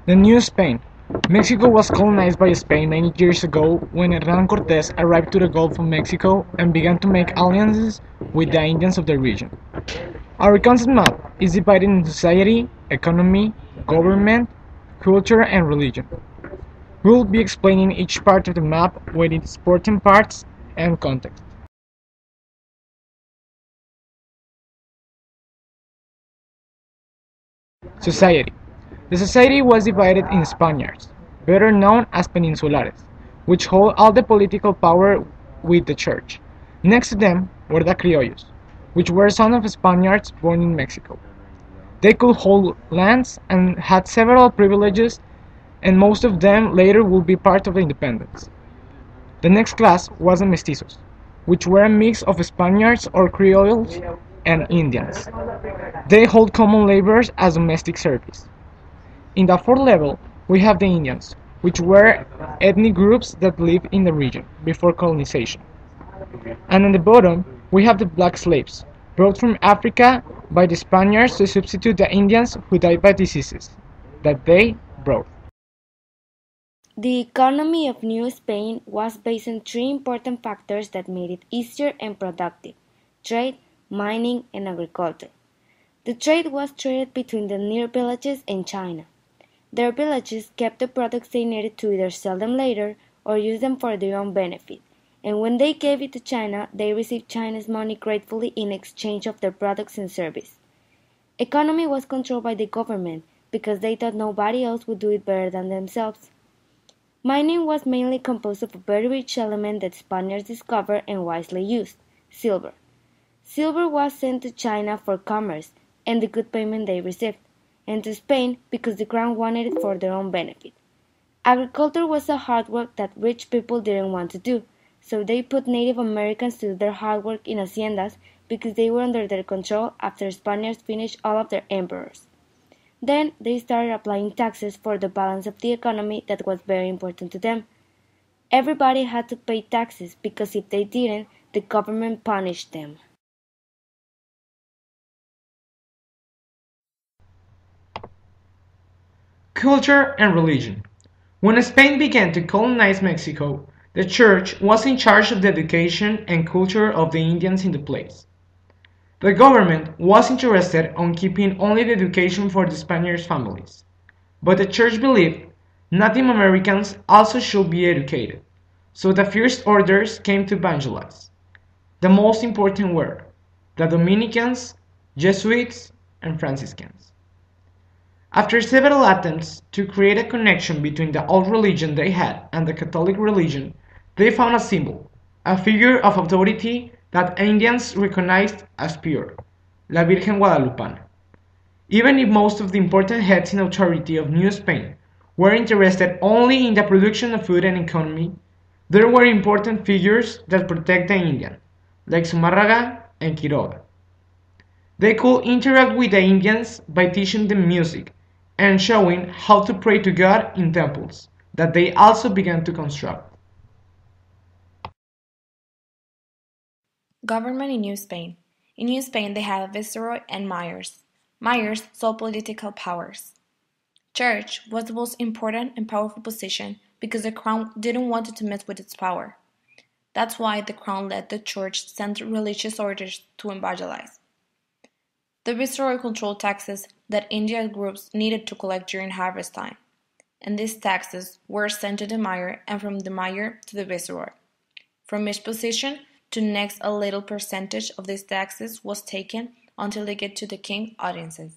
The New Spain. Mexico was colonized by Spain 90 years ago when Hernán Cortés arrived to the Gulf of Mexico and began to make alliances with the Indians of the region. Our concept map is divided into society, economy, government, culture, and religion. We will be explaining each part of the map with its important parts and context. Society. The society was divided in Spaniards, better known as Peninsulares, which hold all the political power with the church. Next to them were the Criollos, which were sons of Spaniards born in Mexico. They could hold lands and had several privileges, and most of them later would be part of the independence. The next class was the Mestizos, which were a mix of Spaniards or Creoles and Indians. They hold common labors as domestic service. In the fourth level, we have the Indians, which were ethnic groups that lived in the region before colonization. And on the bottom, we have the black slaves, brought from Africa by the Spaniards to substitute the Indians who died by diseases that they brought. The economy of New Spain was based on three important factors that made it easier and productive: trade, mining, and agriculture. The trade was traded between the near villages and China. Their villages kept the products they needed to either sell them later or use them for their own benefit, and when they gave it to China, they received China's money gratefully in exchange of their products and service. Economy was controlled by the government because they thought nobody else would do it better than themselves. Mining was mainly composed of a very rich element that Spaniards discovered and wisely used: silver. Silver was sent to China for commerce and the good payment they received, and to Spain because the crown wanted it for their own benefit. Agriculture was a hard work that rich people didn't want to do, so they put Native Americans to do their hard work in haciendas because they were under their control after Spaniards finished all of their emperors. Then they started applying taxes for the balance of the economy that was very important to them. Everybody had to pay taxes because if they didn't, the government punished them. Culture and religion. When Spain began to colonize Mexico, the church was in charge of the education and culture of the Indians in the place. The government was interested on keeping only the education for the Spaniards' families, but the church believed Native Americans also should be educated, so the first orders came to evangelize. The most important were the Dominicans, Jesuits, and Franciscans. After several attempts to create a connection between the old religion they had and the Catholic religion, they found a symbol, a figure of authority that Indians recognized as pure, La Virgen Guadalupana. Even if most of the important heads in authority of New Spain were interested only in the production of food and economy, there were important figures that protect the Indian, like Zumarraga and Quiroga. They could interact with the Indians by teaching them music and showing how to pray to God in temples that they also began to construct. Government in New Spain. In New Spain, they had a viceroy and mayors. Mayors sole political powers. Church was the most important and powerful position because the crown didn't want to mess with its power. That's why the crown let the church send religious orders to evangelize. The viceroy controlled taxes that Indian groups needed to collect during harvest time, and these taxes were sent to the mayor and from the mayor to the viceroy. From each position to next a little percentage of these taxes was taken until they get to the king audiences.